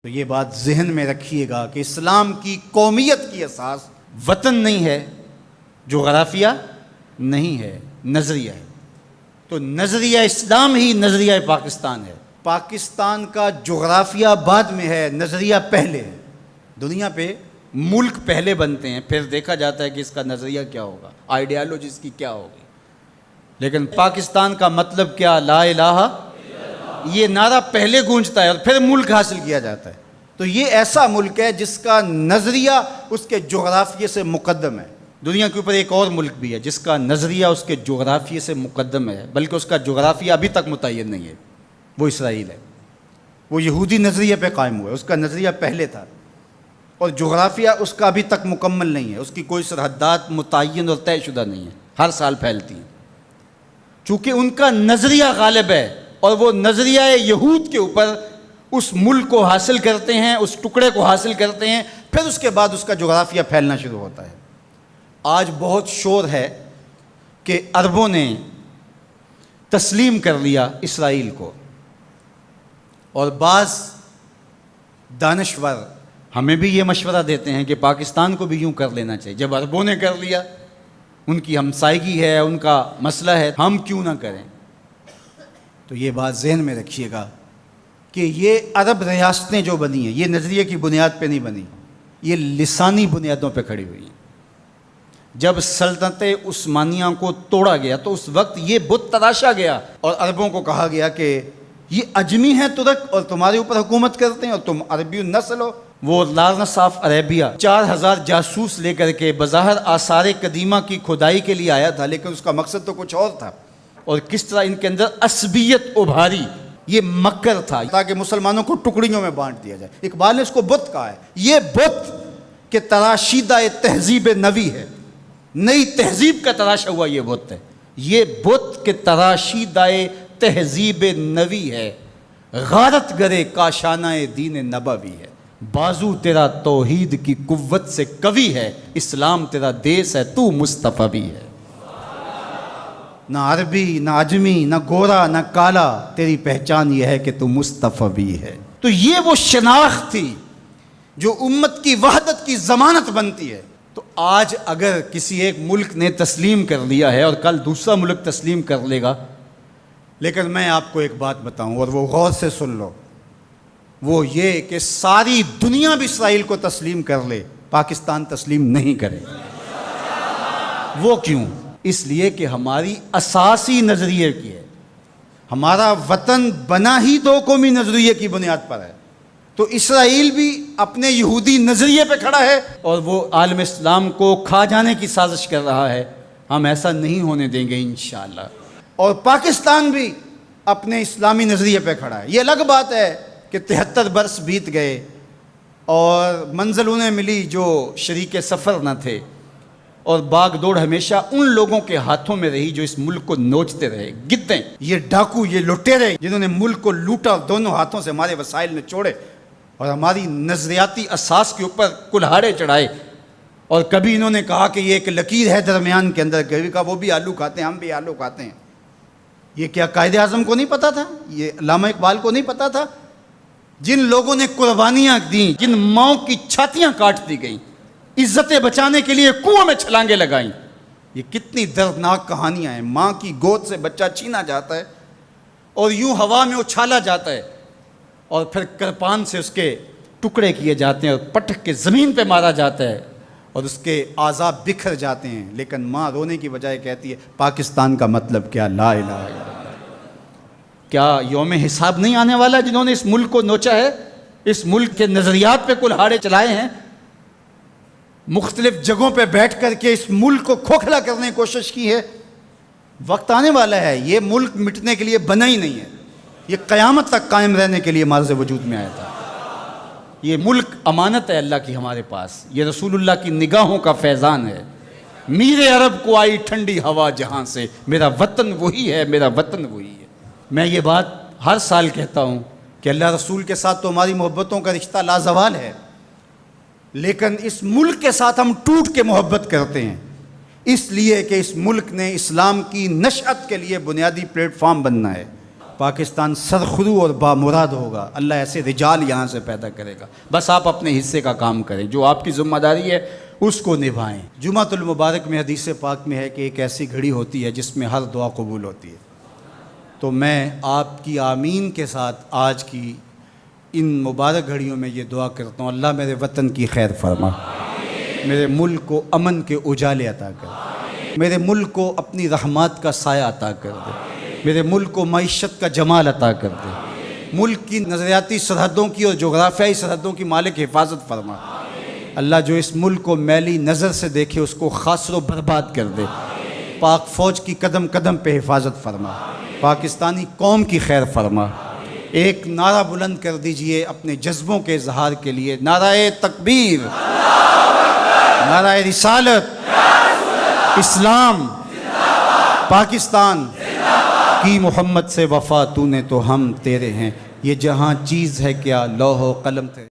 تو یہ بات ذہن میں رکھیے گا کہ اسلام کی قومیت کی اساس وطن نہیں ہے، جغرافیہ نہیں ہے، نظریہ ہے۔ تو نظریہ اسلام ہی نظریہ پاکستان ہے۔ پاکستان کا جغرافیہ بعد میں ہے، نظریہ پہلے ہے۔ دنیا پہ ملک پہلے بنتے ہیں، پھر دیکھا جاتا ہے کہ اس کا نظریہ کیا ہوگا، آئیڈیالوجی اس کی کیا ہوگی۔ لیکن پاکستان کا مطلب کیا؟ لا الہ، یہ نعرہ پہلے گونجتا ہے اور پھر ملک حاصل کیا جاتا ہے۔ تو یہ ایسا ملک ہے جس کا نظریہ اس کے جغرافیے سے مقدم ہے۔ دنیا کے اوپر ایک اور ملک بھی ہے جس کا نظریہ اس کے جغرافیے سے مقدم ہے، بلکہ اس کا جغرافیہ ابھی تک متعین نہیں ہے، وہ اسرائیل ہے۔ وہ یہودی نظریے پہ قائم ہوا ہے، اس کا نظریہ پہلے تھا اور جغرافیہ اس کا ابھی تک مکمل نہیں ہے، اس کی کوئی سرحدات متعین اور طے شدہ نہیں ہے، ہر سال پھیلتی ہیں۔ چونکہ ان کا نظریہ غالب ہے اور وہ نظریہ یہود کے اوپر اس ملک کو حاصل کرتے ہیں، اس ٹکڑے کو حاصل کرتے ہیں، پھر اس کے بعد اس کا جغرافیہ پھیلنا شروع ہوتا ہے۔ آج بہت شور ہے کہ عربوں نے تسلیم کر لیا اسرائیل کو، اور بعض دانشور ہمیں بھی یہ مشورہ دیتے ہیں کہ پاکستان کو بھی یوں کر لینا چاہیے۔ جب عربوں نے کر لیا، ان کی ہمسائیگی ہے، ان کا مسئلہ ہے، ہم کیوں نہ کریں؟ تو یہ بات ذہن میں رکھیے گا کہ یہ عرب ریاستیں جو بنی ہیں، یہ نظریے کی بنیاد پہ نہیں بنی، یہ لسانی بنیادوں پہ کھڑی ہوئی ہیں۔ جب سلطنت عثمانیہ کو توڑا گیا تو اس وقت یہ بت تراشا گیا اور عربوں کو کہا گیا کہ یہ اجمی ہیں ترک اور تمہارے اوپر حکومت کرتے ہیں اور تم عربی النسل ہو۔ وہ لارنس آف عربیہ 4000 جاسوس لے کر کے بظاہر آثار قدیمہ کی کھدائی کے لیے آیا تھا، لیکن اس کا مقصد تو کچھ اور تھا، اور کس طرح ان کے اندر عصبیت ابھاری، یہ مکر تھا تاکہ مسلمانوں کو ٹکڑیوں میں بانٹ دیا جائے۔ اقبال نے اس کو بت کہا ہے۔ یہ بت کہ تراشیدہ تہذیب نوی ہے، نئی تہذیب کا تراشا ہوا یہ بت ہے۔ یہ بت کہ تراشیدہ تہذیب نوی ہے، غارت گرے کاشانہ دین نبوی ہے۔ بازو تیرا توحید کی قوت سے قوی ہے، اسلام تیرا دیس ہے، تو مصطفی بھی ہے۔ نہ عربی، نہ اجمی، نہ گورا، نہ کالا، تیری پہچان یہ ہے کہ تو مصطفی بھی ہے۔ تو یہ وہ شناخت تھی جو امت کی وحدت کی ضمانت بنتی ہے۔ تو آج اگر کسی ایک ملک نے تسلیم کر لیا ہے اور کل دوسرا ملک تسلیم کر لے گا، لیکن میں آپ کو ایک بات بتاؤں اور وہ غور سے سن لو، وہ یہ کہ ساری دنیا بھی اسرائیل کو تسلیم کر لے، پاکستان تسلیم نہیں کرے۔ وہ کیوں؟ اس لیے کہ ہماری اساسی نظریے کی ہے، ہمارا وطن بنا ہی دو قومی نظریے کی بنیاد پر ہے۔ تو اسرائیل بھی اپنے یہودی نظریے پہ کھڑا ہے اور وہ عالم اسلام کو کھا جانے کی سازش کر رہا ہے۔ ہم ایسا نہیں ہونے دیں گے انشاءاللہ۔ اور پاکستان بھی اپنے اسلامی نظریے پہ کھڑا ہے۔ یہ الگ بات ہے کہ 73 برس بیت گئے اور منزل انہیں ملی جو شریک سفر نہ تھے، اور باغ دوڑ ہمیشہ ان لوگوں کے ہاتھوں میں رہی جو اس ملک کو نوچتے رہے۔ گدیں، یہ ڈاکو، یہ لٹیرے جنہوں نے ملک کو لوٹا، دونوں ہاتھوں سے ہمارے وسائل نچوڑے اور ہماری نظریاتی اساس کے اوپر کلہاڑے چڑھائے۔ اور کبھی انہوں نے کہا کہ یہ ایک لکیر ہے درمیان کے اندر، کبھی کہا وہ بھی آلو کھاتے ہیں، ہم بھی آلو کھاتے ہیں۔ یہ کیا قائد اعظم کو نہیں پتا تھا؟ یہ علامہ اقبال کو نہیں پتا تھا؟ جن لوگوں نے قربانیاں دیں، جن ماؤں کی چھاتیاں کاٹ دی گئیں، عزتیں بچانے کے لیے کنویں میں چھلانگیں لگائیں، یہ کتنی دردناک کہانیاں ہیں۔ ماں کی گود سے بچہ چھینا جاتا ہے اور یوں ہوا میں اچھالا جاتا ہے اور پھر کرپان سے اس کے ٹکڑے کیے جاتے ہیں اور پٹک کے زمین پہ مارا جاتا ہے اور اس کے اعضاء بکھر جاتے ہیں، لیکن ماں رونے کی بجائے کہتی ہے پاکستان کا مطلب کیا؟ لا الہ الا اللہ۔ کیا یوم حساب نہیں آنے والا جنہوں نے اس ملک کو نوچا ہے، اس ملک کے نظریات پہ کلہاڑے چلائے ہیں، مختلف جگہوں پہ بیٹھ کر کے اس ملک کو کھوکھلا کرنے کی کوشش کی ہے؟ وقت آنے والا ہے، یہ ملک مٹنے کے لیے بنا ہی نہیں ہے، یہ قیامت تک قائم رہنے کے لیے معرض وجود میں آیا تھا۔ یہ ملک امانت ہے اللہ کی ہمارے پاس، یہ رسول اللہ کی نگاہوں کا فیضان ہے۔ میر عرب کو آئی ٹھنڈی ہوا جہاں سے، میرا وطن وہی ہے، میرا وطن وہی ہے۔ میں یہ بات ہر سال کہتا ہوں کہ اللہ رسول کے ساتھ تو ہماری محبتوں کا رشتہ لازوال ہے، لیکن اس ملک کے ساتھ ہم ٹوٹ کے محبت کرتے ہیں، اس لیے کہ اس ملک نے اسلام کی نشأت کے لیے بنیادی پلیٹ فارم بننا ہے۔ پاکستان سرخرو اور بامراد ہوگا، اللہ ایسے رجال یہاں سے پیدا کرے گا۔ بس آپ اپنے حصے کا کام کریں، جو آپ کی ذمہ داری ہے اس کو نبھائیں۔ جمعۃ المبارک میں حدیث پاک میں ہے کہ ایک ایسی گھڑی ہوتی ہے جس میں ہر دعا قبول ہوتی ہے۔ تو میں آپ کی آمین کے ساتھ آج کی ان مبارک گھڑیوں میں یہ دعا کرتا ہوں، اللہ میرے وطن کی خیر فرما، میرے ملک کو امن کے اجالے عطا کر دے، میرے ملک کو اپنی رحمات کا سایہ عطا کر دے، میرے ملک کو معیشت کا جمال عطا کر دے، ملک کی نظریاتی سرحدوں کی اور جغرافیائی سرحدوں کی مالک حفاظت فرما۔ اللہ جو اس ملک کو میلی نظر سے دیکھے اس کو خاصر و برباد کر دے۔ پاک فوج کی قدم قدم پہ حفاظت فرما، پاکستانی قوم کی خیر فرما۔ ایک نعرہ بلند کر دیجئے اپنے جذبوں کے اظہار کے لیے، نعرہ تکبیر، نعرہ رسالت، اسلام، پاکستان کی محمد سے وفا، تو نے تو ہم تیرے ہیں، یہ جہاں چیز ہے کیا لوح و قلم تھے۔